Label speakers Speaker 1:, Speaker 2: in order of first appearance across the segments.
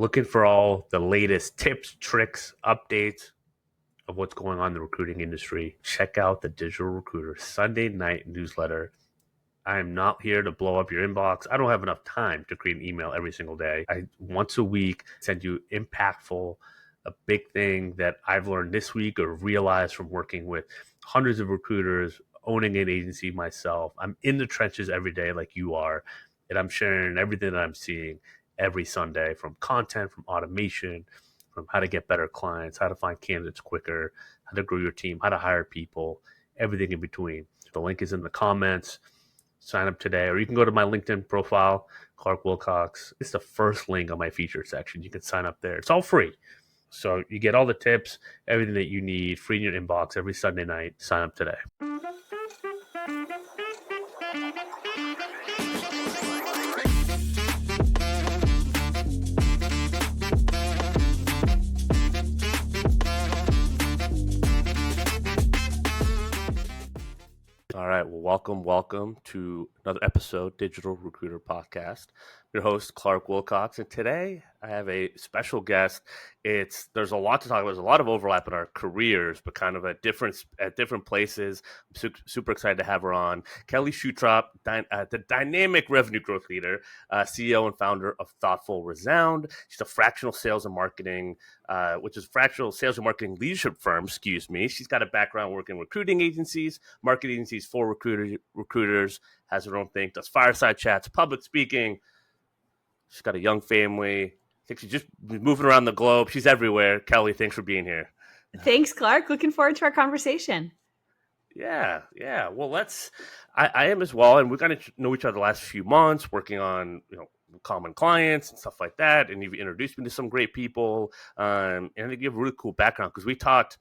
Speaker 1: Looking for all the latest tips, tricks, updates of what's going on in the recruiting industry, check out the Digital Recruiter Sunday night newsletter. I am not here to blow up your inbox. I don't have enough time to create an email every single day. I once a week send you impactful, a big thing that I've learned this week or realized from working with hundreds of recruiters, owning an agency myself. I'm in the trenches every day like you are, and I'm sharing everything that I'm seeing every Sunday, from content, from automation, from how to get better clients, how to find candidates quicker, how to grow your team, how to hire people, everything in between. The link is in the comments. Sign up today, or you can go to my LinkedIn profile, Clark Wilcox. It's the first link on my featured section. You can sign up there. It's all free. So you get all the tips, everything that you need, free in your inbox every Sunday night. Sign up today. All right. Well, welcome to another episode, Digital Recruiter Podcast. Your host, Clark Wilcox. And today I have a special guest. There's a lot to talk about. There's a lot of overlap in our careers, but kind of at different places. I'm super excited to have her on. Kelli Schutrop, the dynamic revenue growth leader, CEO and founder of Thoughtful Resound. She's a fractional sales and marketing leadership firm, She's got a background working in recruiting agencies, marketing agencies for recruiters, has her own thing, does fireside chats, public speaking. She's got a young family. I think she's just moving around the globe. She's everywhere. Kelli, thanks for being here.
Speaker 2: Thanks, Clark. Looking forward to our conversation.
Speaker 1: Yeah. Well, I am as well. And we got to know each other the last few months, working on, common clients and stuff like that. And you've introduced me to some great people. And I think you have a really cool background, because we talked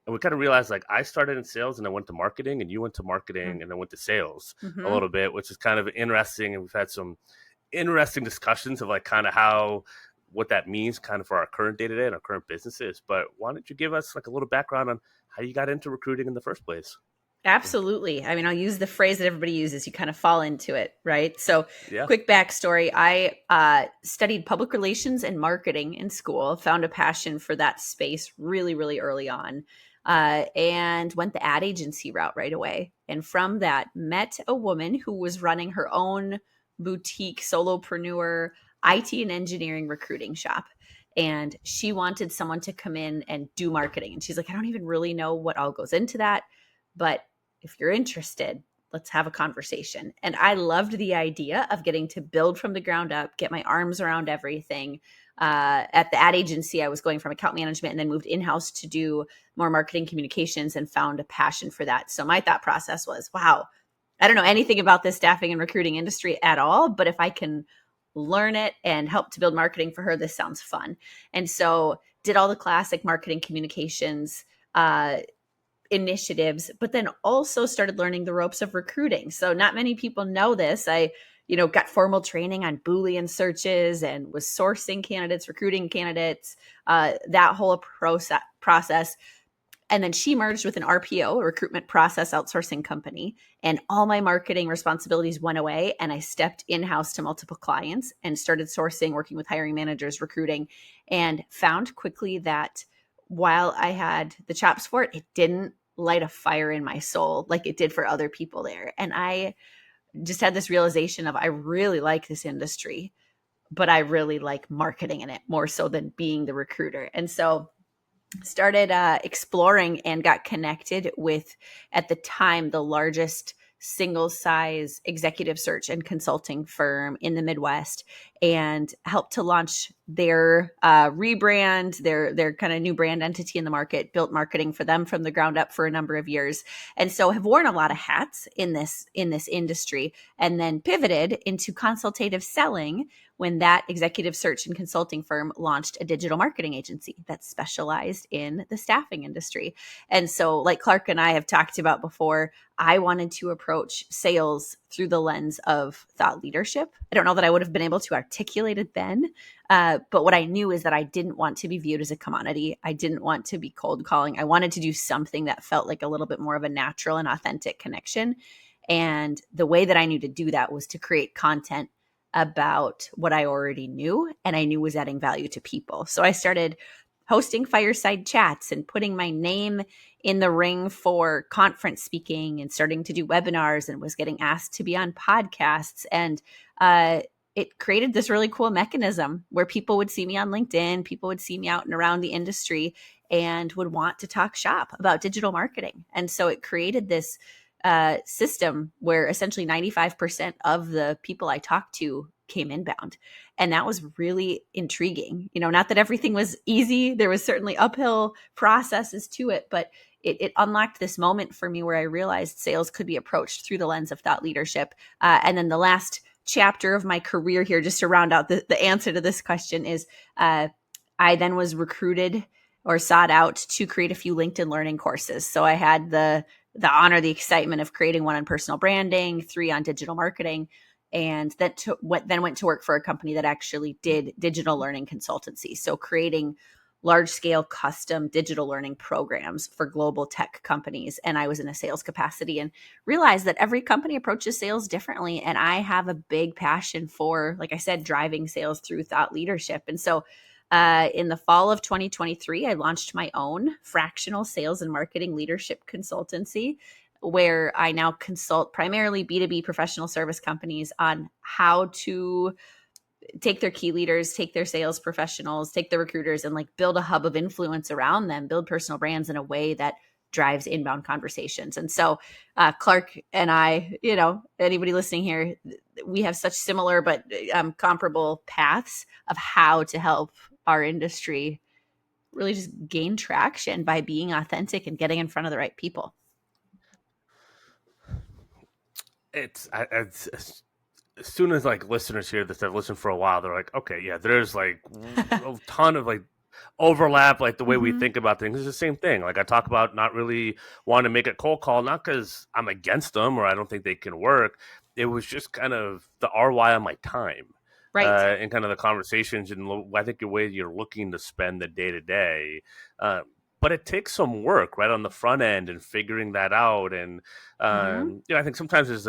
Speaker 1: and we kind of realized, like, I started in sales and I went to marketing, and you went to marketing and then went to sales a little bit, which is kind of interesting. And we've had some interesting discussions of, like, kind of what that means kind of for our current day-to-day and our current businesses. But why don't you give us, like, a little background on how you got into recruiting in the first place?
Speaker 2: Absolutely. I mean, I'll use the phrase that everybody uses. You kind of fall into it, right? So Quick backstory. I studied public relations and marketing in school, found a passion for that space really, really early on, and went the ad agency route right away. And from that, met a woman who was running her own boutique solopreneur IT and engineering recruiting shop. And she wanted someone to come in and do marketing. And she's like, I don't even really know what all goes into that, but if you're interested, let's have a conversation. And I loved the idea of getting to build from the ground up, get my arms around everything. At the ad agency, I was going from account management and then moved in-house to do more marketing communications, and found a passion for that. So my thought process was, wow, I don't know anything about this staffing and recruiting industry at all, but if I can learn it and help to build marketing for her, this sounds fun. And so did all the classic marketing communications initiatives, but then also started learning the ropes of recruiting. So not many people know this. I, got formal training on Boolean searches and was sourcing candidates, recruiting candidates, that whole process. And then she merged with an RPO, a recruitment process outsourcing company, and all my marketing responsibilities went away. And I stepped in-house to multiple clients and started sourcing, working with hiring managers, recruiting, and found quickly that while I had the chops for it, it didn't light a fire in my soul like it did for other people there. And I just had this realization of, I really like this industry, but I really like marketing in it more so than being the recruiter. And so started exploring and got connected with, at the time, the largest single size executive search and consulting firm in the Midwest, and helped to launch their rebrand, their kind of new brand entity in the market, built marketing for them from the ground up for a number of years. And so have worn a lot of hats in this industry, and then pivoted into consultative selling when that executive search and consulting firm launched a digital marketing agency that specialized in the staffing industry. And so, like Clark and I have talked about before, I wanted to approach sales through the lens of thought leadership. I don't know that I would have been able to articulate it then, but what I knew is that I didn't want to be viewed as a commodity. I didn't want to be cold calling. I wanted to do something that felt like a little bit more of a natural and authentic connection. And the way that I knew to do that was to create content about what I already knew and I knew was adding value to people. So I started hosting fireside chats and putting my name in the ring for conference speaking and starting to do webinars, and was getting asked to be on podcasts. And it created this really cool mechanism where people would see me on LinkedIn, people would see me out and around the industry and would want to talk shop about digital marketing. And so it created this system where essentially 95% of the people I talked to came inbound. And that was really intriguing. Not that everything was easy. There was certainly uphill processes to it, but it unlocked this moment for me where I realized sales could be approached through the lens of thought leadership. And then the last chapter of my career here, just to round out the answer to this question, is I then was recruited or sought out to create a few LinkedIn learning courses. So I had the honor, the excitement of creating one on personal branding, 3 on digital marketing, and then went to work for a company that actually did digital learning consultancy. So creating large scale custom digital learning programs for global tech companies. And I was in a sales capacity and realized that every company approaches sales differently. And I have a big passion for, like I said, driving sales through thought leadership. And so in the fall of 2023, I launched my own fractional sales and marketing leadership consultancy, where I now consult primarily B2B professional service companies on how to take their key leaders, take their sales professionals, take their recruiters, and like build a hub of influence around them, build personal brands in a way that drives inbound conversations. And so Clark and I, anybody listening here, we have such similar but comparable paths of how to help our industry really just gain traction by being authentic and getting in front of the right people.
Speaker 1: It's as soon as like listeners hear this, I've listened for a while. They're like, okay, yeah, there's like a ton of like overlap, like the way we think about things is the same thing. Like I talk about not really wanting to make a cold call, not because I'm against them or I don't think they can work. It was just kind of the ROI on my time.
Speaker 2: Right.
Speaker 1: And kind of the conversations and I think the way you're looking to spend the day to day. But it takes some work right on the front end and figuring that out. And, I think sometimes there's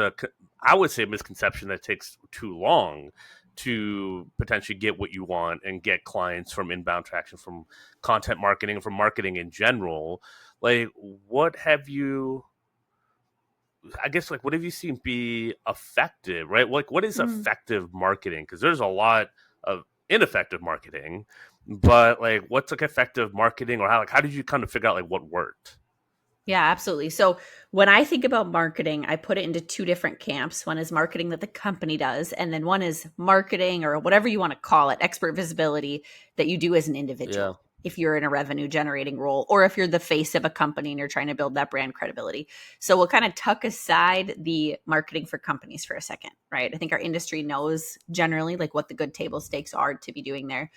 Speaker 1: I would say, misconception that it takes too long to potentially get what you want and get clients from inbound traction, from content marketing, from marketing in general. Like, what have you seen be effective, right? Like, what is effective marketing? Because there's a lot of ineffective marketing, but like, what's like effective marketing, or how did you kind of figure out like what worked?
Speaker 2: Yeah, absolutely. So when I think about marketing, I put it into 2 different camps. One is marketing that the company does, and then one is marketing, or whatever you want to call it, expert visibility that you do as an
Speaker 1: Yeah.
Speaker 2: individual. If you're in a revenue generating role, or if you're the face of a company and you're trying to build that brand credibility. So we'll kind of tuck aside the marketing for companies for a second, right? I think our industry knows generally like what the good table stakes are to be doing there.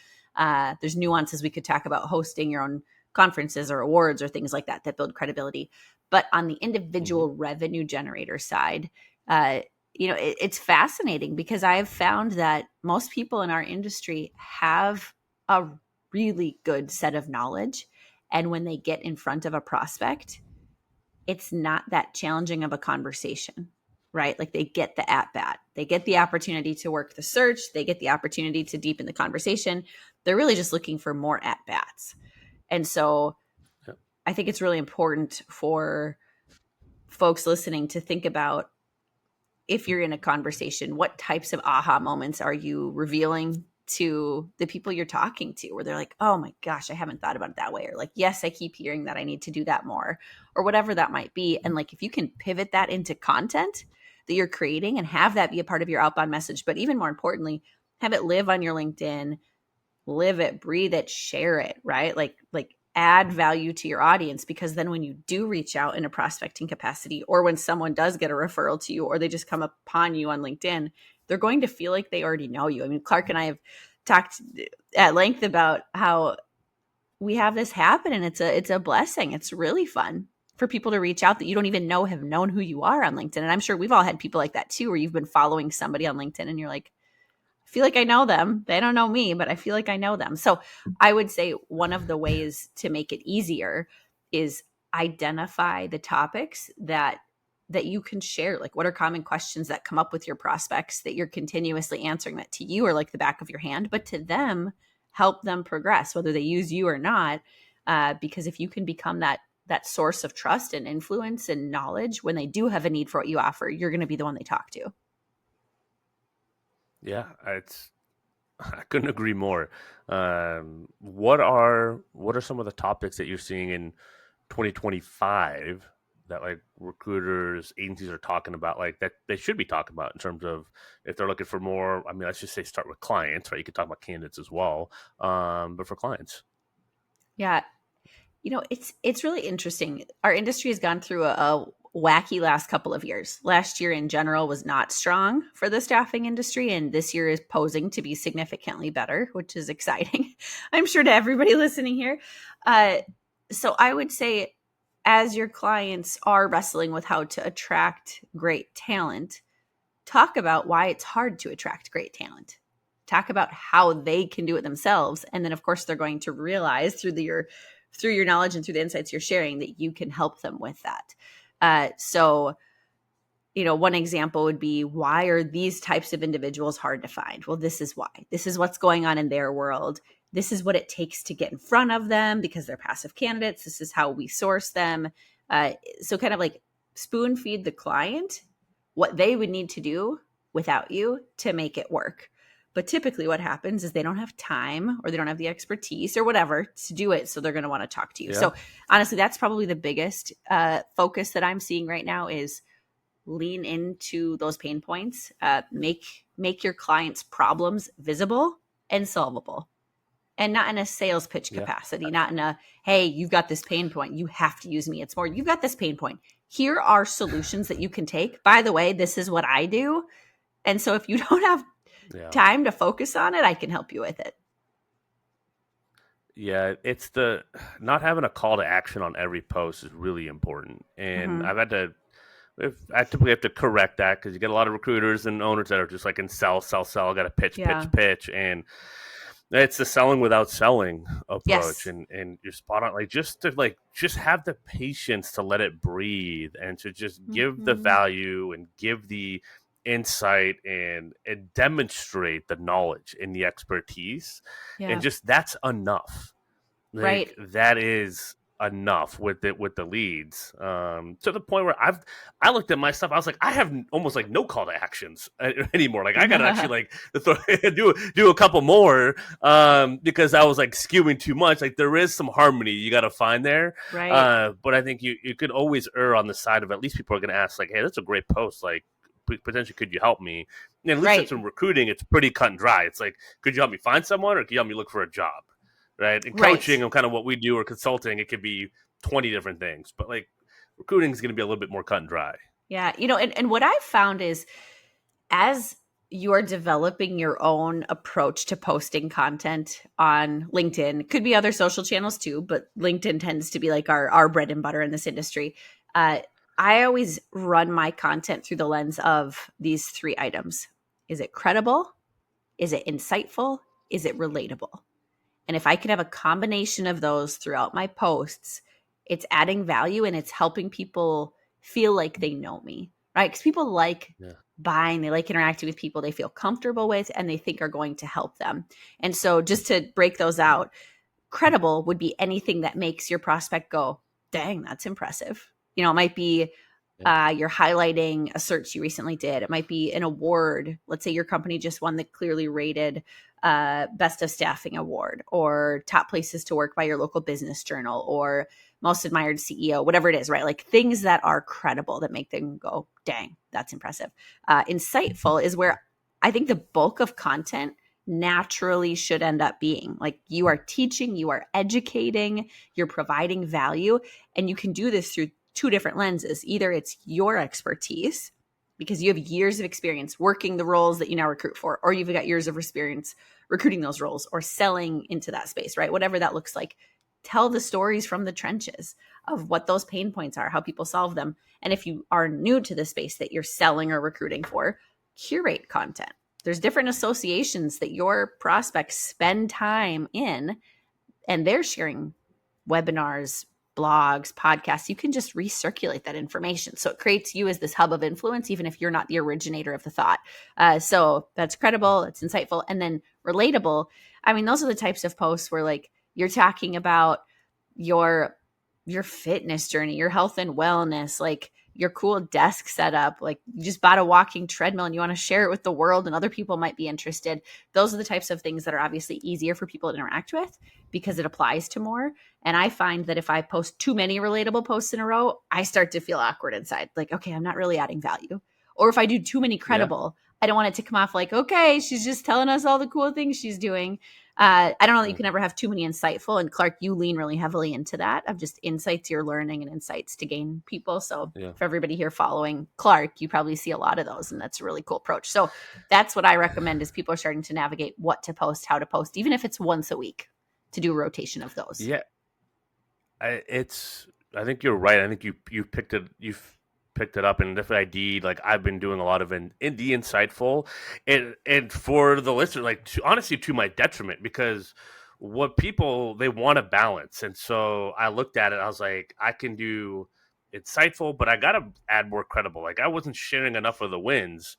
Speaker 2: There's nuances we could talk about hosting your own conferences or awards or things like that build credibility. But on the individual revenue generator side, it's fascinating because I've found that most people in our industry have a really good set of knowledge. And when they get in front of a prospect, it's not that challenging of a conversation, right? Like they get the at bat, they get the opportunity to work the search, they get the opportunity to deepen the conversation. They're really just looking for more at bats. And so I think it's really important for folks listening to think about, if you're in a conversation, what types of aha moments are you revealing to the people you're talking to, where they're like, oh my gosh, I haven't thought about it that way. Or like, yes, I keep hearing that I need to do that more, or whatever that might be. And like, if you can pivot that into content that you're creating and have that be a part of your outbound message, but even more importantly, have it live on your LinkedIn, live it, breathe it, share it, right? Like add value to your audience, because then when you do reach out in a prospecting capacity, or when someone does get a referral to you, or they just come upon you on LinkedIn, they're going to feel like they already know you. I mean, Clark and I have talked at length about how we have this happen, and it's a blessing. It's really fun for people to reach out that you don't even know have known who you are on LinkedIn. And I'm sure we've all had people like that too, where you've been following somebody on LinkedIn and you're like, I feel like I know them. They don't know me, but I feel like I know them. So I would say one of the ways to make it easier is identify the topics that that you can share. Like, what are common questions that come up with your prospects that you're continuously answering that to you are like the back of your hand, but to them, help them progress, whether they use you or not. Because if you can become that source of trust and influence and knowledge when they do have a need for what you offer, you're going to be the one they talk to.
Speaker 1: Yeah, I couldn't agree more. What are some of the topics that you're seeing in 2025 that like recruiters, agencies are talking about, like that they should be talking about in terms of if they're looking for more? I mean, let's just say start with clients, right? You could talk about candidates as well, but for clients.
Speaker 2: Yeah. It's really interesting. Our industry has gone through a wacky last couple of years. Last year in general was not strong for the staffing industry, and this year is posing to be significantly better, which is exciting, I'm sure, to everybody listening here. So I would say, as your clients are wrestling with how to attract great talent, talk about why it's hard to attract great talent. Talk about how they can do it themselves. And then, of course, they're going to realize through your knowledge and through the insights you're sharing that you can help them with that. So, one example would be, why are these types of individuals hard to find? Well, this is why. This is what's going on in their world. This is what it takes to get in front of them because they're passive candidates. This is how we source them. So kind of like spoon feed the client what they would need to do without you to make it work. But typically what happens is they don't have time or they don't have the expertise or whatever to do it. So they're going to want to talk to you.
Speaker 1: Yeah.
Speaker 2: So honestly, that's probably the biggest focus that I'm seeing right now is lean into those pain points, make your clients' problems visible and solvable, and not in a sales pitch
Speaker 1: Yeah.
Speaker 2: capacity, not in a, hey, you've got this pain point, you have to use me. It's more, you've got this pain point. Here are solutions that you can take. By the way, this is what I do. And so if you don't have time to focus on it, I can help you with it.
Speaker 1: Yeah, it's the not having a call to action on every post is really important. And I've had to I typically have to correct that because you get a lot of recruiters and owners that are just like in sell, got to pitch, pitch. And it's the selling without selling approach.
Speaker 2: Yes.
Speaker 1: And you're spot on. Like just have the patience to let it breathe and to just give the value and give the insight and demonstrate the knowledge and the expertise.
Speaker 2: Yeah.
Speaker 1: And just that's enough. Like,
Speaker 2: right.
Speaker 1: That is enough with the leads, to the point where I looked at my stuff. I was like, I have almost like no call to actions anymore. Like I gotta actually like do a couple more, because I was like skewing too much. Like there is some harmony you got to find there,
Speaker 2: right?
Speaker 1: But I think you could always err on the side of at least people are gonna ask like, hey, that's a great post. Like potentially, could you help me? And at least it's in recruiting, it's pretty cut and dry. It's like, could you help me find someone, or could you help me look for a job? Right. And coaching and kind of what we do or consulting, it could be 20 different things, but like recruiting is going to be a little bit more cut and dry.
Speaker 2: Yeah. And what I've found is, as you're developing your own approach to posting content on LinkedIn, could be other social channels too, but LinkedIn tends to be like our bread and butter in this industry. I always run my content through the lens of these three items. Is it credible? Is it insightful? Is it relatable? And if I can have a combination of those throughout my posts, it's adding value and it's helping people feel like they know me, right? Because people like buying, they like interacting with people they feel comfortable with and they think are going to help them. And so just to break those out, credible would be anything that makes your prospect go, dang, that's impressive. It might be you're highlighting a search you recently did. It might be an award. Let's say your company just won the clearly rated Best of Staffing Award, or top places to work by your local business journal, or most admired CEO, whatever it is, right? Like things that are credible that make them go, dang, that's impressive. Insightful is where I think the bulk of content naturally should end up being. Like you are teaching, you are educating, you're providing value, and you can do this through two different lenses. Either it's your expertise because you have years of experience working the roles that you now recruit for, or you've got years of experience recruiting those roles or selling into that space, right? Whatever that looks like. Tell the stories from the trenches of what those pain points are, how people solve them. And if you are new to the space that you're selling or recruiting for, curate content. There's different associations that your prospects spend time in, and they're sharing webinars, blogs, podcasts, you can just recirculate that information. So it creates you as this hub of influence, even if you're not the originator of the thought. So that's credible, it's insightful, and then relatable. I mean, those are the types of posts where like you're talking about your fitness journey, your health and wellness, like your cool desk setup, like you just bought a walking treadmill and you want to share it with the world and other people might be interested. Those are the types of things that are obviously easier for people to interact with because it applies to more. And I find that if I post too many relatable posts in a row, I start to feel awkward inside. Like, okay, I'm not really adding value. Or if I do too many credible, I don't want it to come off like, okay, she's just telling us all the cool things she's doing. I don't know that you can ever have too many insightful. And Clark, you lean really heavily into that of just insights you're learning and insights to gain people. So for everybody here following Clark, you probably see a lot of those. And that's a really cool approach. So that's what I recommend as people are starting to navigate what to post, how to post, even if it's once a week, to do a rotation of those.
Speaker 1: Yeah. I think you're right. I think you've picked it up, and definitely like I've been doing a lot of in the insightful, and for the listener, like honestly to my detriment, because what people, they want a balance. And so I looked at it, I was like, I can do insightful, but I gotta add more credible. Like I wasn't sharing enough of the wins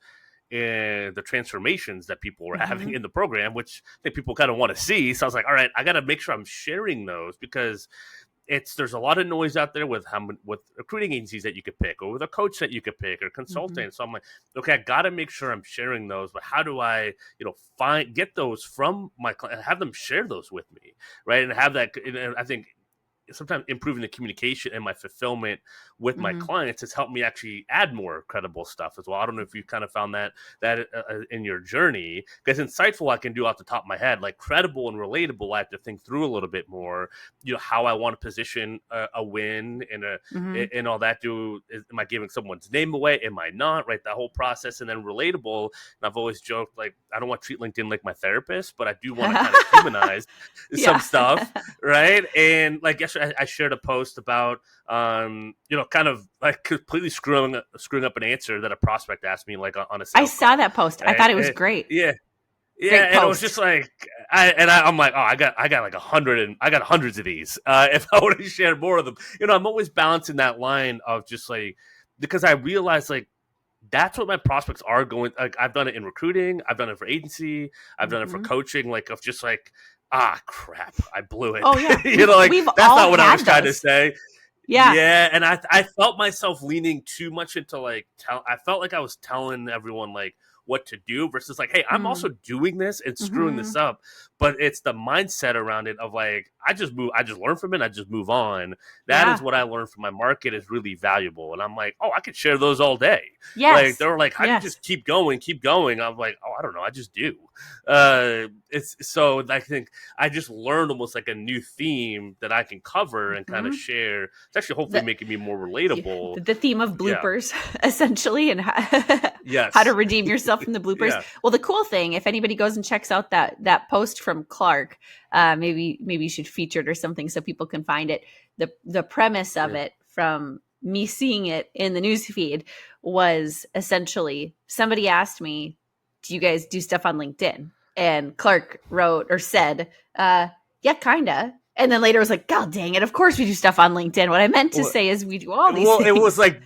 Speaker 1: and the transformations that people were having in the program, which I think people kind of want to see. So I was like, all right, I gotta make sure I'm sharing those, because there's a lot of noise out there with recruiting agencies that you could pick, or with a coach that you could pick, or consultant. So I'm like, okay, I got to make sure I'm sharing those, but how do I, get those from my client and have them share those with me, right? And have that, and I think sometimes improving the communication and my fulfillment with my clients has helped me actually add more credible stuff as well. I don't know if you kind of found that in your journey, because insightful I can do off the top of my head. Like credible and relatable, I have to think through a little bit more, how I want to position a win and all that. Am I giving someone's name away? Am I not? Right, that whole process. And then relatable, and I've always joked, like, I don't want to treat LinkedIn like my therapist, but I do want to kind of humanize some stuff, right? And like yesterday, I shared a post about kind of like completely screwing up an answer that a prospect asked me, like on a sales
Speaker 2: I saw that post. I thought it was great.
Speaker 1: Yeah. And it was just like, I'm like, oh, I got like 100, and I got hundreds of these. If I would have shared more of them, I'm always balancing that line of just like, because I realized like that's what my prospects are going. Like I've done it in recruiting, I've done it for agency, I've done it for coaching. Like of just like, crap, I blew it.
Speaker 2: Oh yeah,
Speaker 1: that's not what I was trying to say.
Speaker 2: Yeah,
Speaker 1: and I felt myself leaning too much into like I felt like I was telling everyone like what to do versus like, hey, I'm also doing this and screwing this up. But it's the mindset around it of like, I just learn from it, I just move on. That is what I learned from my market is really valuable. And I'm like, oh, I could share those all day. Like they were like, how do you just keep going? I'm like, oh, I don't know, I just do. It's so I think I just learned almost like a new theme that I can cover and kind of share. It's actually hopefully making me more relatable.
Speaker 2: The theme of bloopers, essentially, and how to redeem yourself from the bloopers. Well, the cool thing, if anybody goes and checks out that post from Clark, maybe you should feature it or something so people can find it. The premise of it, from me seeing it in the newsfeed, was essentially somebody asked me, do you guys do stuff on LinkedIn? And Clark wrote or said, yeah, kinda. And then later was like, God dang it, of course we do stuff on LinkedIn. What I meant to say is we do all these things.
Speaker 1: It was like,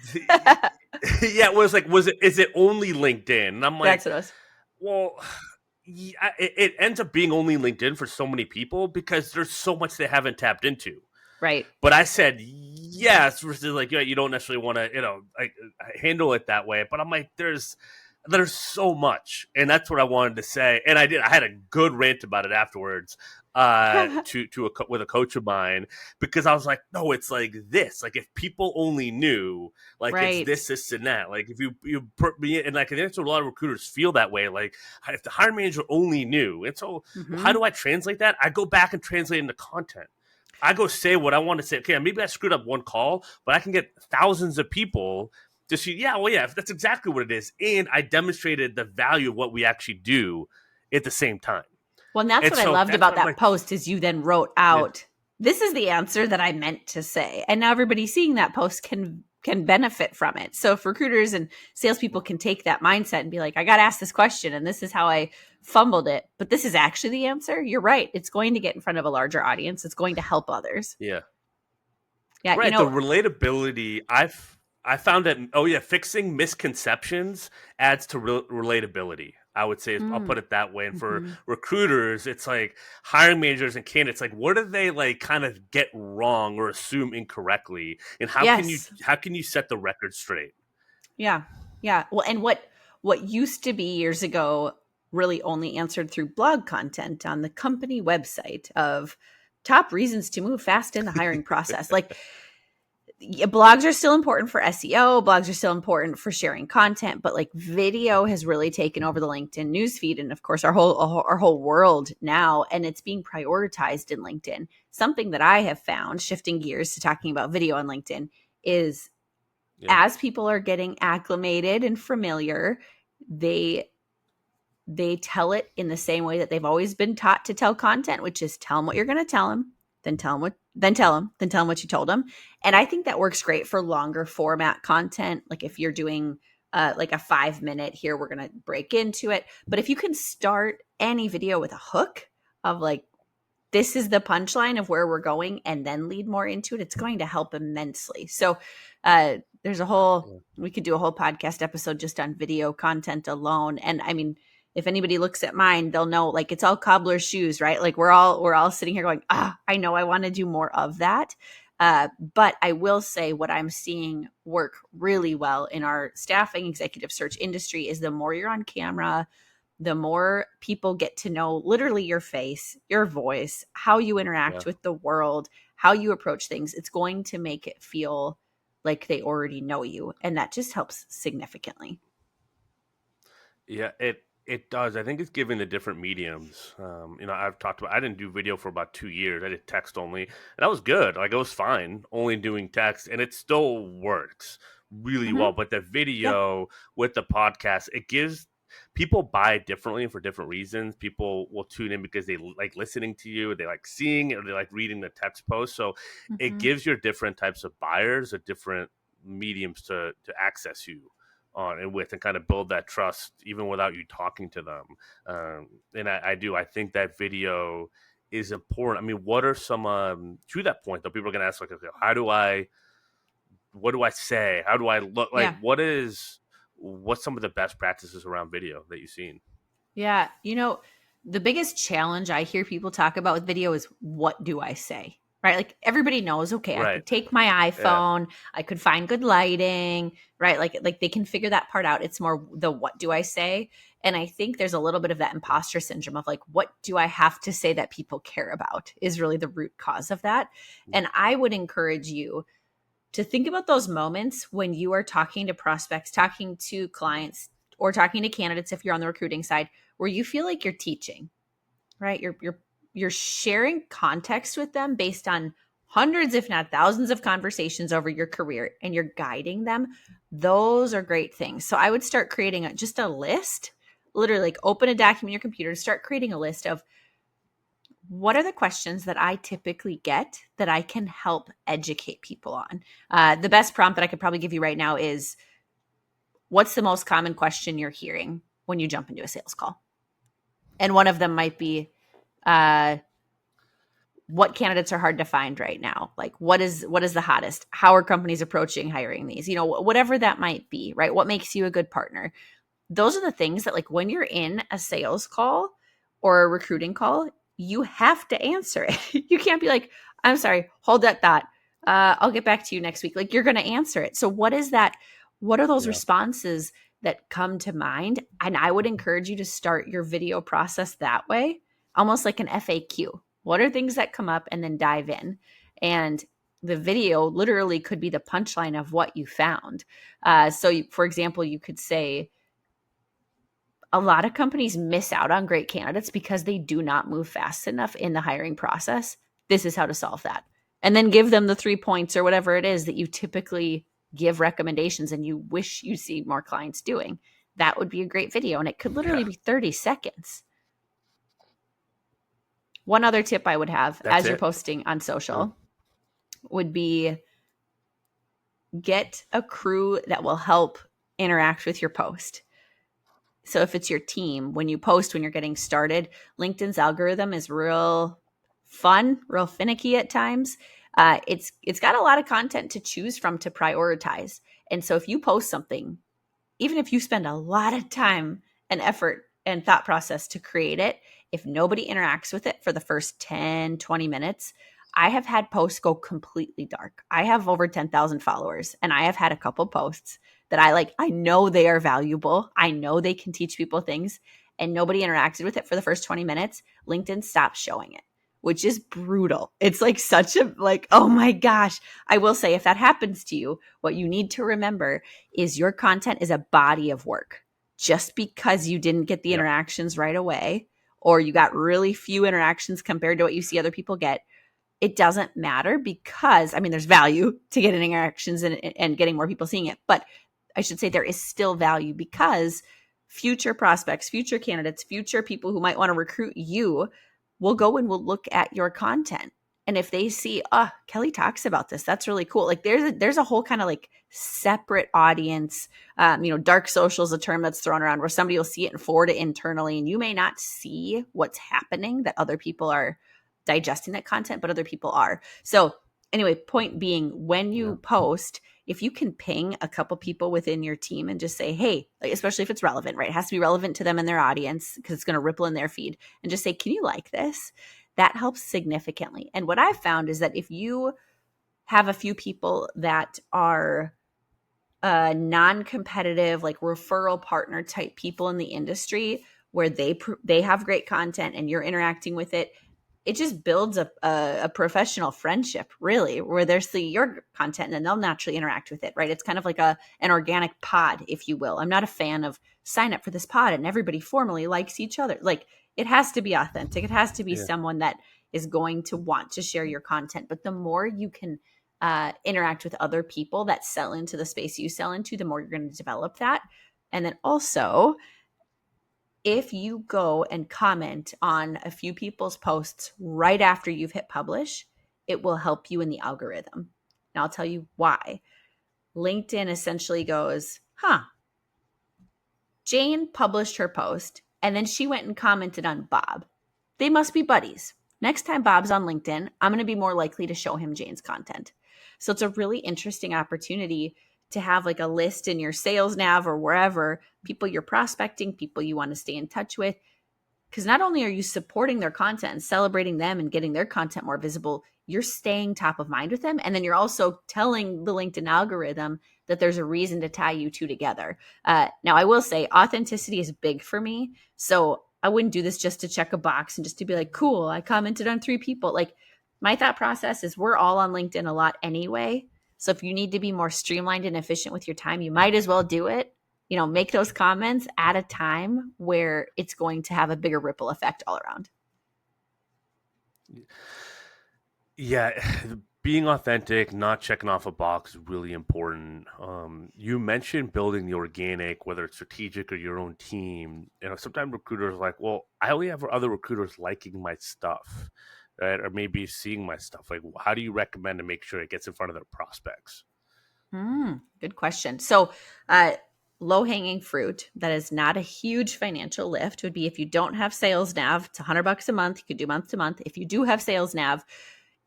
Speaker 1: is it only LinkedIn? And I'm like,
Speaker 2: that's what it was.
Speaker 1: Well, yeah, it ends up being only LinkedIn for so many people because there's so much they haven't tapped into.
Speaker 2: Right.
Speaker 1: But I said yes, versus like, you don't necessarily want to, handle it that way. But I'm like, there's so much, and that's what I wanted to say. And I had a good rant about it afterwards with a coach of mine, because I was like, no, it's like this. Like if people only knew, like it's this, and that. Like if you put me in, and like I think that's what a lot of recruiters feel that way. Like if the hiring manager only knew. And so how do I translate that? I go back and translate into content. I go say what I want to say. Okay, maybe I screwed up one call, but I can get thousands of people to see, that's exactly what it is. And I demonstrated the value of what we actually do at the same time.
Speaker 2: Well, and that's what I loved about that post is you then wrote out, this is the answer that I meant to say. And now everybody seeing that post can benefit from it. So if recruiters and salespeople can take that mindset and be like, I got to ask this question and this is how I fumbled it, but this is actually the answer. You're right. It's going to get in front of a larger audience. It's going to help others.
Speaker 1: Yeah.
Speaker 2: Yeah,
Speaker 1: Right, the relatability. I found that fixing misconceptions adds to relatability. I would say I'll
Speaker 2: mm,
Speaker 1: put it that way. And for
Speaker 2: mhm.
Speaker 1: recruiters, it's like hiring managers and candidates. Like, what do they like kind of get wrong or assume incorrectly? And
Speaker 2: Yes.
Speaker 1: how can you set the record straight?
Speaker 2: Yeah. Yeah. Well, and what used to be years ago really only answered through blog content on the company website of top reasons to move fast in the hiring process. Like blogs are still important for SEO, blogs are still important for sharing content, but like video has really taken over the LinkedIn newsfeed and of course our whole world now, and it's being prioritized in LinkedIn. Something that I have found, shifting gears to talking about video on LinkedIn, is
Speaker 1: Yeah,
Speaker 2: as people are getting acclimated and familiar, they tell it in the same way that they've always been taught to tell content, which is tell them what you're going to tell them, then tell them what you told them. And I think that works great for longer format content. Like if you're doing like a 5 minute here, we're going to break into it. But if you can start any video with a hook of like, this is the punchline of where we're going and then lead more into it, it's going to help immensely. So there's a whole,
Speaker 1: yeah,
Speaker 2: we could do a whole podcast episode just on video content alone. And I mean, if anybody looks at mine, they'll know like it's all cobbler's shoes, right? Like we're all sitting here going, I know I want to do more of that. But I will say what I'm seeing work really well in our staffing executive search industry is the more you're on camera, the more people get to know literally your face, your voice, how you
Speaker 1: yeah.
Speaker 2: interact with the world, how you approach things. It's going to make it feel like they already know you. And that just helps significantly.
Speaker 1: Yeah, it does. I think it's given the different mediums. I've talked about. I didn't do video for about 2 years. I did text only, and that was good. Like it was fine, only doing text, and it still works really
Speaker 2: Hmm.
Speaker 1: well. But the
Speaker 2: Yeah.
Speaker 1: video with the podcast, it gives people buy it differently for different reasons. People will tune in because they like listening to you, they like seeing it, or they like reading the text post. So it
Speaker 2: Hmm.
Speaker 1: gives your different types of buyers a different mediums to access you on and with and kind of build that trust even without you talking to them. And I think that video is important. I mean, what are some to that point though, people are gonna ask like, okay, what do I say, how do I look, like
Speaker 2: Yeah.
Speaker 1: what's some of the best practices around video that you've seen?
Speaker 2: Yeah. The biggest challenge I hear people talk about with video is what do I say? Right? Like everybody knows, okay, I
Speaker 1: Right.
Speaker 2: could take my
Speaker 1: Yeah.
Speaker 2: iPhone, I could find good lighting, right? Like they can figure that part out. It's more the what do I say? And I think there's a little bit of that imposter syndrome of like, what do I have to say that people care about is really the root cause of that. And I would encourage you to think about those moments when you are talking to prospects, talking to clients, or talking to candidates if you're on the recruiting side, where you feel like you're teaching, right? You're sharing context with them based on hundreds, if not thousands, of conversations over your career, and you're guiding them. Those are great things. So I would start creating just a list, literally like open a document in your computer and start creating a list of what are the questions that I typically get that I can help educate people on? The best prompt that I could probably give you right now is what's the most common question you're hearing when you jump into a sales call? And one of them might be, uh, what candidates are hard to find right now? Like what is the hottest? How are companies approaching hiring these? Whatever that might be, right? What makes you a good partner? Those are the things that like when you're in a sales call or a recruiting call, you have to answer it. You can't be like, I'm sorry, hold that thought. I'll get back to you next week. Like you're going to answer it. So what is that? What are those
Speaker 1: Yeah.
Speaker 2: responses that come to mind? And I would encourage you to start your video process that way, almost like an FAQ. What are things that come up and then dive in? And the video literally could be the punchline of what you found. For example, you could say, a lot of companies miss out on great candidates because they do not move fast enough in the hiring process. This is how to solve that. And then give them the 3 points or whatever it is that you typically give recommendations and you wish you see more clients doing. That would be a great video. And it could literally
Speaker 1: Yeah.
Speaker 2: be 30 seconds. One other tip I would have
Speaker 1: That's
Speaker 2: as you're
Speaker 1: it.
Speaker 2: posting on
Speaker 1: Uh,
Speaker 2: social would be get a crew that will help interact with your post. So if it's your team, when you post, when you're getting started, LinkedIn's algorithm is real fun, real finicky at times. It's got a lot of content to choose from to prioritize. And so if you post something, even if you spend a lot of time and effort and thought process to create it, if nobody interacts with it for the first 10, 20 minutes, I have had posts go completely dark. I have over 10,000 followers, and I have had a couple posts that I know they are valuable. I know they can teach people things, and nobody interacted with it for the first 20 minutes. LinkedIn stopped showing it, which is brutal. It's like such a, like, oh my gosh. I will say, if that happens to you, what you need to remember is your content is a body of work. Just because you didn't get the
Speaker 1: Yep.
Speaker 2: interactions right away, or you got really few interactions compared to what you see other people get, it doesn't matter, because I mean, there's value to getting interactions and getting more people seeing it. But I should say there is still value, because future prospects, future candidates, future people who might want to recruit you will go and will look at your content. And if they see, oh, Kelli talks about this, that's really cool. Like there's a whole kind of like separate audience. Dark social is a term that's thrown around, where somebody will see it and forward it internally, and you may not see what's happening, that other people are digesting that content, but other people are. So anyway, point being, when you post, if you can ping a couple people within your team and just say, hey, especially if it's relevant, right? It has to be relevant to them and their audience, because it's going to ripple in their feed, and just say, can you like this? That helps significantly. And what I've found is that if you have a few people that are non-competitive, like referral partner type people in the industry, where they have great content and you're interacting with it, it just builds a professional friendship, really, where they're seeing your content and they'll naturally interact with it, right? It's kind of like an organic pod, if you will. I'm not a fan of sign up for this pod and everybody formally likes each other. Like, it has to be authentic. It has to be someone that is going to want to share your content. But the more you can interact with other people that sell into the space you sell into, the more you're going to develop that. And then also, if you go and comment on a few people's posts right after you've hit publish, it will help you in the algorithm. Now, I'll tell you why. LinkedIn essentially goes, Jane published her post, and then she went and commented on Bob. They must be buddies. Next time Bob's on LinkedIn, I'm going to be more likely to show him Jane's content. So it's a really interesting opportunity to have like a list in your sales nav or wherever, people you're prospecting, people you want to stay in touch with. Because not only are you supporting their content and celebrating them and getting their content more visible, you're staying top of mind with them. And then you're also telling the LinkedIn algorithm that there's a reason to tie you two together. Now, I will say authenticity is big for me. So I wouldn't do this just to check a box and just to be like, cool, I commented on 3 people. Like, my thought process is we're all on LinkedIn a lot anyway. So if you need to be more streamlined and efficient with your time, you might as well do it. Make those comments at a time where it's going to have a bigger ripple effect all around.
Speaker 1: Yeah, being authentic, not checking off a box is really important. You mentioned building the organic, whether it's strategic or your own team. Sometimes recruiters are like, well, I only have other recruiters liking my stuff, right? Or maybe seeing my stuff. Like, how do you recommend to make sure it gets in front of their prospects?
Speaker 2: Good question. So, low-hanging fruit that is not a huge financial lift would be, if you don't have sales nav, it's $100 a month. You could do month to month. If you do have sales nav,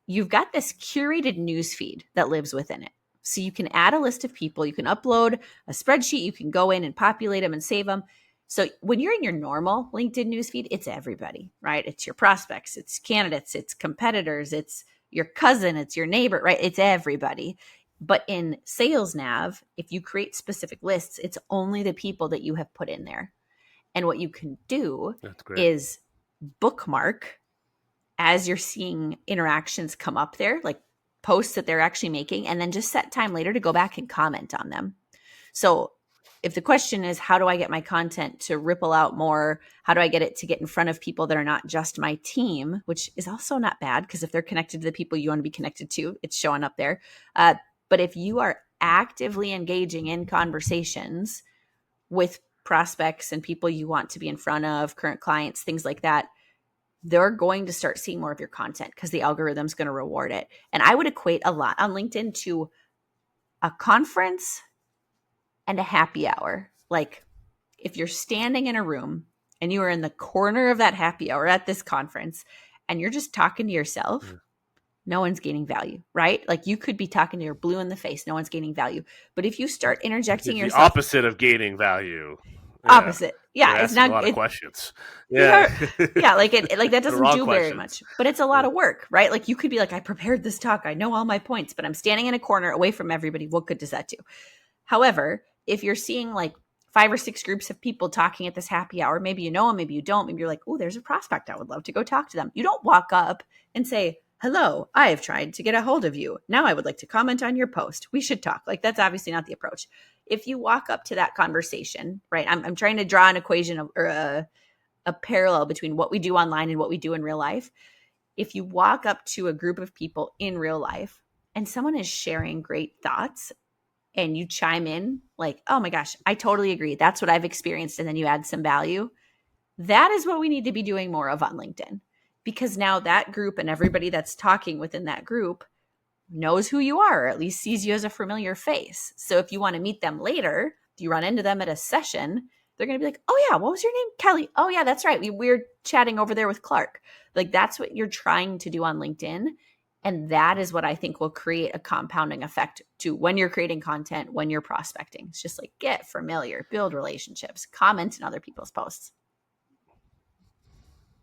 Speaker 2: you've got this curated news feed that lives within it. So you can add a list of people, you can upload a spreadsheet, you can go in and populate them and save them. So when you're in your normal LinkedIn newsfeed, it's everybody, right? It's your prospects, it's candidates, it's competitors, it's your cousin, it's your neighbor, right? It's everybody. But in Sales Nav, if you create specific lists, it's only the people that you have put in there. And what you can do is bookmark as you're seeing interactions come up there, like posts that they're actually making, and then just set time later to go back and comment on them. So if the question is, how do I get my content to ripple out more? How do I get it to get in front of people that are not just my team, which is also not bad, because if they're connected to the people you want to be connected to, it's showing up there. But if you are actively engaging in conversations with prospects and people you want to be in front of, current clients, things like that, they're going to start seeing more of your content because the algorithm's going to reward it. And I would equate a lot on LinkedIn to a conference and a happy hour. Like, if you're standing in a room and you are in the corner of that happy hour at this conference and you're just talking to yourself, no one's gaining value, right? Like you could be talking to your blue in the face, no one's gaining value. But if you start interjecting
Speaker 1: It's the
Speaker 2: yourself,
Speaker 1: opposite of gaining value. Yeah.
Speaker 2: opposite.
Speaker 1: You're
Speaker 2: Yeah, it's
Speaker 1: asking a
Speaker 2: not
Speaker 1: lot of
Speaker 2: it
Speaker 1: questions. Yeah.
Speaker 2: you're yeah, like like that
Speaker 1: The
Speaker 2: doesn't
Speaker 1: wrong
Speaker 2: do very
Speaker 1: questions.
Speaker 2: much. But it's a lot of work, right? Like you could be like, I prepared this talk, I know all my points, but I'm standing in a corner away from everybody. What good does that do? However, if you're seeing like 5 or 6 groups of people talking at this happy hour, maybe you know them, maybe you don't, maybe you're like, oh, there's a prospect, I would love to go talk to them. You don't walk up and say, hello, I have tried to get a hold of you. Now I would like to comment on your post. We should talk. Like that's obviously not the approach. If you walk up to that conversation, right? I'm trying to draw an equation or a parallel between what we do online and what we do in real life. If you walk up to a group of people in real life and someone is sharing great thoughts and you chime in like, oh my gosh, I totally agree. That's what I've experienced. And then you add some value. That is what we need to be doing more of on LinkedIn, because now that group and everybody that's talking within that group knows who you are, or at least sees you as a familiar face. So if you want to meet them later, if you run into them at a session, they're going to be like, oh yeah, what was your name? Kelly. Oh yeah, that's right. We were chatting over there with Clark. Like that's what you're trying to do on LinkedIn. And that is what I think will create a compounding effect to when you're creating content, when you're prospecting. It's just like get familiar, build relationships, comment in other people's posts.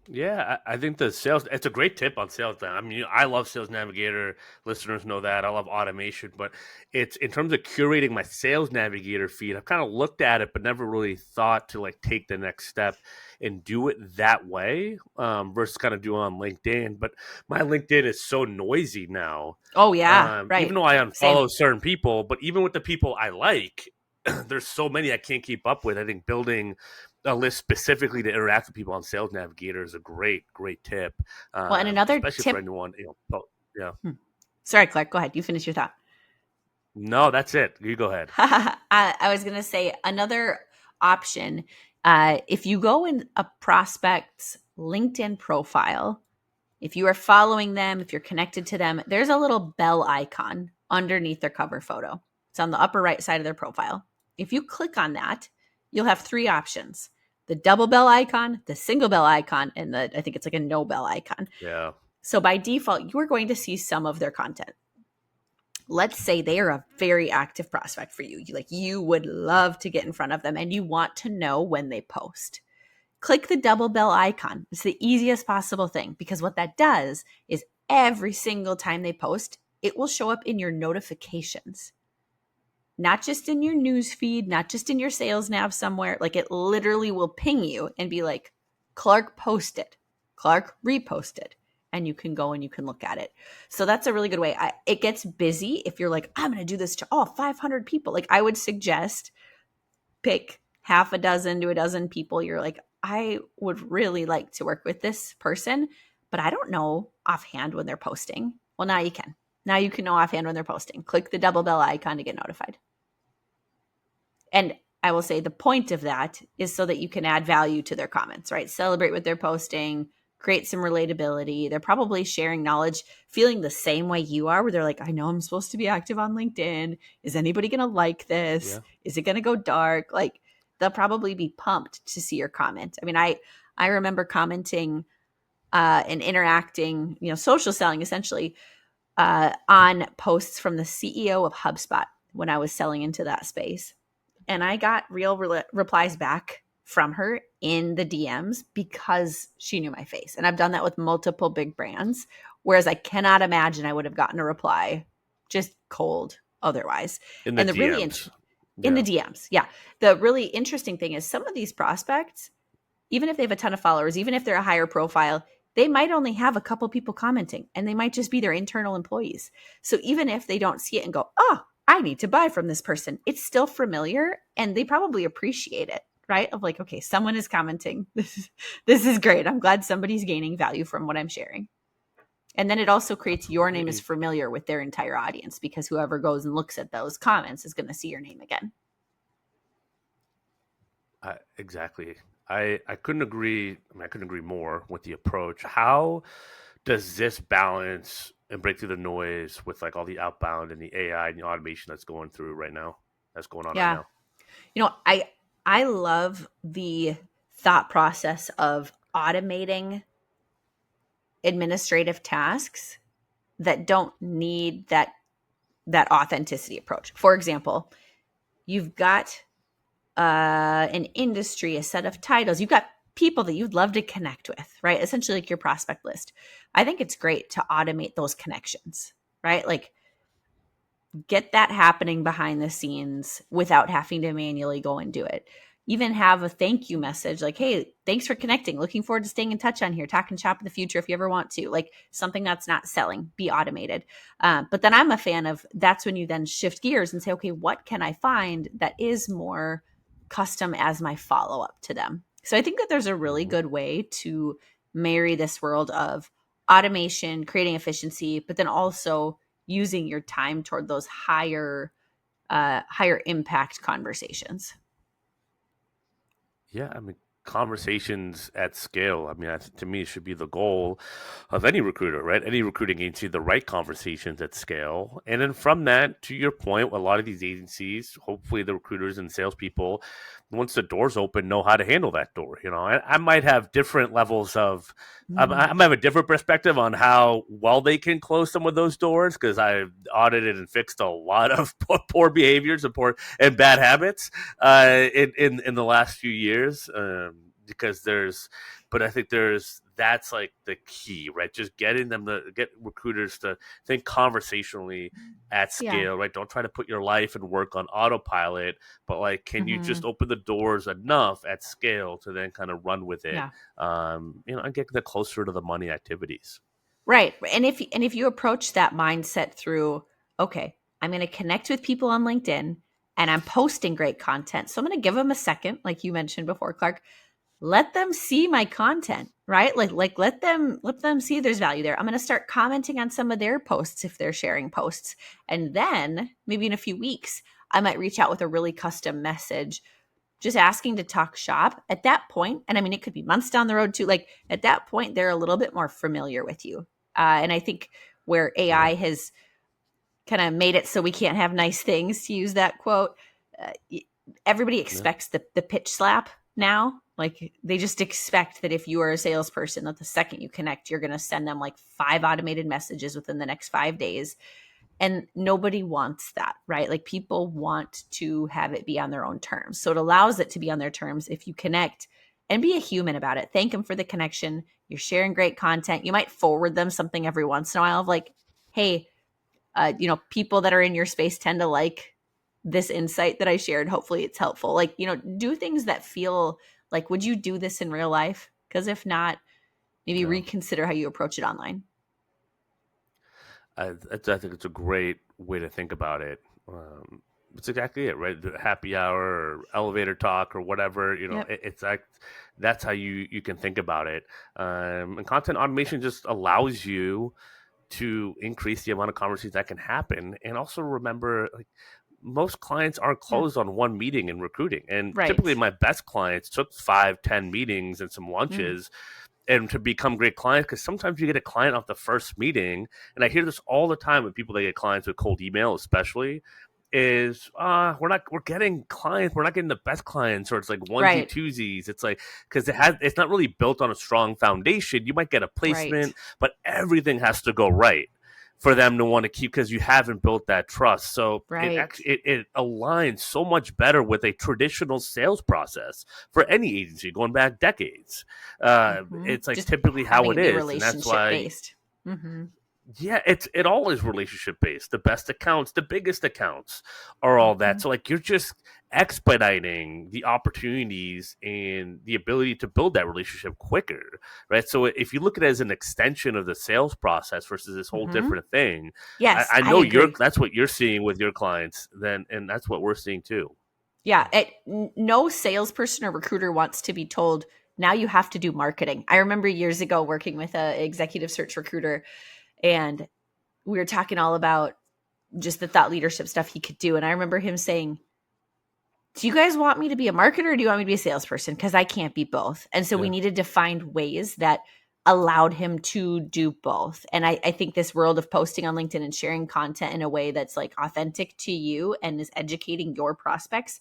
Speaker 1: Yeah, I think the sales, it's a great tip on sales. I mean, I love Sales Navigator. Listeners know that. I love automation, but it's in terms of curating my Sales Navigator feed, I've kind of looked at it, but never really thought to like take the next step and do it that way versus kind of do it on LinkedIn. But my LinkedIn is so noisy now.
Speaker 2: Oh yeah,
Speaker 1: Even
Speaker 2: right.
Speaker 1: though I
Speaker 2: Same.
Speaker 1: unfollow certain people, but even with the people I like, there's so many I can't keep up with. I think building a list specifically to interact with people on Sales Navigator is a great tip,
Speaker 2: Well, and another
Speaker 1: especially for
Speaker 2: tip.
Speaker 1: anyone. Yeah.
Speaker 2: Sorry, Clark, go ahead. You finish your thought.
Speaker 1: No, that's it. You go ahead.
Speaker 2: I was going to say another option. If you go in a prospect's LinkedIn profile, if you are following them, if you're connected to them, there's a little bell icon underneath their cover photo. It's on the upper right side of their profile. If you click on that, you'll have 3 options: the double bell icon, the single bell icon, and I think it's like a no bell icon.
Speaker 1: Yeah.
Speaker 2: So by default, you are going to see some of their content. Let's say they are a very active prospect for you. Like you would love to get in front of them and you want to know when they post. Click the double bell icon. It's the easiest possible thing, because what that does is every single time they post, it will show up in your notifications. Not just in your news feed, not just in your sales nav somewhere. Like it literally will ping you and be like, Clark posted, Clark reposted, and you can go and you can look at it. So that's a really good way. It gets busy if you're like, I'm going to do this to all 500 people. Like I would suggest pick half a dozen to a dozen people. You're like, I would really like to work with this person, but I don't know offhand when they're posting. Well, now you can. Now you can know offhand when they're posting. Click the double bell icon to get notified. And I will say the point of that is so that you can add value to their comments, right? Celebrate what they're posting, create some relatability. They're probably sharing knowledge, feeling the same way you are, where they're like, I know I'm supposed to be active on LinkedIn. Is anybody going to like this?
Speaker 1: Yeah.
Speaker 2: Is it going to go dark? Like they'll probably be pumped to see your comment. I mean, I remember commenting and interacting, social selling essentially on posts from the CEO of HubSpot when I was selling into that space. And I got real replies back from her in the DMs because she knew my face. And I've done that with multiple big brands, whereas I cannot imagine I would have gotten a reply just cold otherwise.
Speaker 1: In the
Speaker 2: And the really
Speaker 1: DMs.
Speaker 2: in
Speaker 1: Yeah.
Speaker 2: the DMs, yeah. The really interesting thing is some of these prospects, even if they have a ton of followers, even if they're a higher profile, they might only have a couple people commenting and they might just be their internal employees. So even if they don't see it and go, oh, I need to buy from this person, it's still familiar and they probably appreciate it, right? Of like, okay, someone is commenting. This is great. I'm glad somebody's gaining value from what I'm sharing. And then it also creates your name is familiar with their entire audience, because whoever goes and looks at those comments is going to see your name again.
Speaker 1: Exactly. I couldn't agree. I couldn't agree more with the approach. How does this balance and break through the noise with like all the outbound and the AI and the automation that's going through right now? That's going on right
Speaker 2: Yeah.
Speaker 1: now.
Speaker 2: I love the thought process of automating administrative tasks that don't need that authenticity approach. For example, you've got an industry, a set of titles, you've got people that you'd love to connect with, right? Essentially like your prospect list. I think it's great to automate those connections, right? Like get that happening behind the scenes without having to manually go and do it. Even have a thank you message like, hey, thanks for connecting. Looking forward to staying in touch on here. Talk and shop in the future if you ever want to. Like something that's not selling, be automated. But then I'm a fan of that's when you then shift gears and say, okay, what can I find that is more custom as my follow up to them? So I think that there's a really good way to marry this world of automation, creating efficiency, but then also using your time toward those higher impact conversations.
Speaker 1: Yeah, I mean, conversations at scale. I mean, to me, should be the goal of any recruiter, right? Any recruiting agency, the right conversations at scale. And then from that, to your point, a lot of these agencies, hopefully the recruiters and salespeople, once the door's open, know how to handle that door. I might have different levels of, I might have a different perspective on how well they can close some of those doors because I've audited and fixed a lot of poor behaviors and bad habits in the last few years. Because but I think that's like the key, right? Just getting them to get recruiters to think conversationally at scale, right? Don't try to put your life and work on autopilot, but like, can you just open the doors enough at scale to then kind of run with it, and get the closer to the money activities.
Speaker 2: Right. And if you approach that mindset through, okay, I'm going to connect with people on LinkedIn and I'm posting great content. So I'm going to give them a second, like you mentioned before, Clark. Let them see my content, right? Like let them see there's value there. I'm going to start commenting on some of their posts if they're sharing posts. And then maybe in a few weeks, I might reach out with a really custom message just asking to talk shop at that point. And I mean, it could be months down the road too. Like at that point, they're a little bit more familiar with you. And I think where AI has kind of made it so we can't have nice things, to use that quote, everybody expects the pitch slap now. Like they just expect that if you are a salesperson, that the second you connect, you're going to send them like 5 automated messages within the next 5 days. And nobody wants that, right? Like people want to have it be on their own terms. So it allows it to be on their terms if you connect and be a human about it. Thank them for the connection. You're sharing great content. You might forward them something every once in a while of like, hey, people that are in your space tend to like this insight that I shared. Hopefully it's helpful. Like, do things that feel like, would you do this in real life? Because if not, maybe reconsider how you approach it online.
Speaker 1: I think it's a great way to think about it. It's exactly it, right? The happy hour or elevator talk or whatever, it's like that's how you can think about it. And content automation just allows you to increase the amount of conversations that can happen. And also remember, like, most clients aren't closed on one meeting in recruiting. And typically my best clients took 5-10 meetings and some lunches and to become great clients, because sometimes you get a client off the first meeting, and I hear this all the time with people that get clients with cold email, especially, is we're getting clients, we're not getting the best clients, or it's like onesie twosies. It's like because it's not really built on a strong foundation. You might get a placement, but everything has to go right for them to want to keep, because you haven't built that trust. So it aligns so much better with a traditional sales process for any agency going back decades. It's like just typically how it is, and that's why
Speaker 2: based.
Speaker 1: Yeah, it all is relationship based. The best accounts, the biggest accounts are all that. So like you're just expediting the opportunities and the ability to build that relationship quicker, right? So if you look at it as an extension of the sales process versus this whole different thing, I know that's what you're seeing with your clients, and that's what we're seeing too.
Speaker 2: Yeah, no salesperson or recruiter wants to be told, now you have to do marketing. I remember years ago working with an executive search recruiter, and we were talking all about just the thought leadership stuff he could do. And I remember him saying, do you guys want me to be a marketer or do you want me to be a salesperson? Because I can't be both. And so we needed to find ways that allowed him to do both. And I think this world of posting on LinkedIn and sharing content in a way that's like authentic to you and is educating your prospects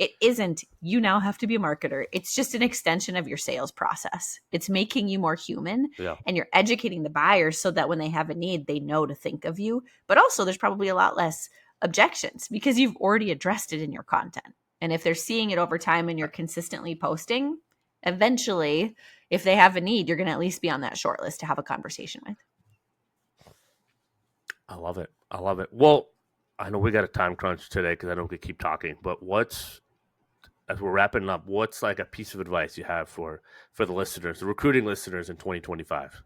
Speaker 2: it isn't, you now have to be a marketer. It's just an extension of your sales process. It's making you more human,
Speaker 1: Yeah.
Speaker 2: and you're educating the buyers so that when they have a need, they know to think of you. But also, there's probably a lot less objections because you've already addressed it in your content. And if they're seeing it over time and you're consistently posting, eventually, if they have a need, you're going to at least be on that short list to have a conversation with.
Speaker 1: I love it. I love it. Well, I know we got a time crunch today because I know we keep talking, but as we're wrapping up, what's like a piece of advice you have for the listeners, the recruiting listeners in 2025?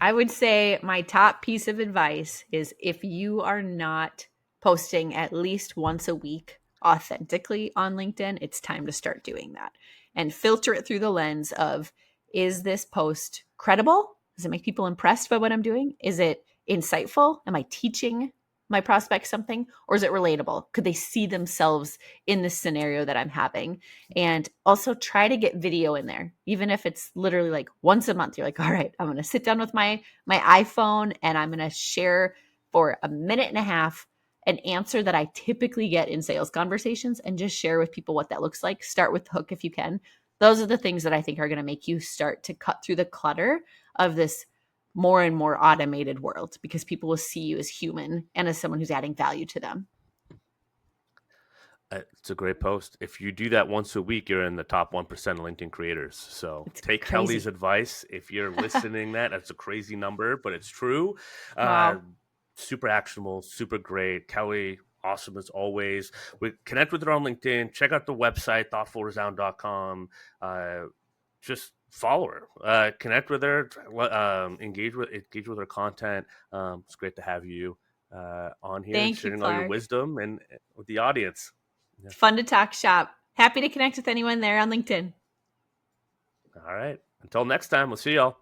Speaker 2: I would say my top piece of advice is if you are not posting at least once a week authentically on LinkedIn, it's time to start doing that and filter it through the lens of, is this post credible? Does it make people impressed by what I'm doing? Is it insightful? Am I teaching my prospects something? Or is it relatable? Could they see themselves in this scenario that I'm having? And also try to get video in there, even if it's literally like once a month. You're like, all right, I'm going to sit down with my iPhone and I'm going to share for a minute and a half an answer that I typically get in sales conversations, and just share with people what that looks like. Start with the hook if you can. Those are the things that I think are going to make you start to cut through the clutter of this more and more automated world, because people will see you as human and as someone who's adding value to them.
Speaker 1: It's a great post. If you do that once a week, you're in the top 1% of LinkedIn creators. So
Speaker 2: It's
Speaker 1: take
Speaker 2: crazy.
Speaker 1: Kelli's advice. If you're listening, that's a crazy number, but it's true.
Speaker 2: Wow.
Speaker 1: Super actionable, super great. Kelli, awesome as always. Connect with her on LinkedIn. Check out the website, thoughtfulresound.com. Just follow her, connect with her, engage with her content. It's great to have you on here and
Speaker 2: Thank you,
Speaker 1: sharing all your
Speaker 2: Clark.
Speaker 1: wisdom and with the audience. Yeah.
Speaker 2: Fun to talk shop. Happy to connect with anyone there on LinkedIn.
Speaker 1: All right. Until next time, we'll see y'all.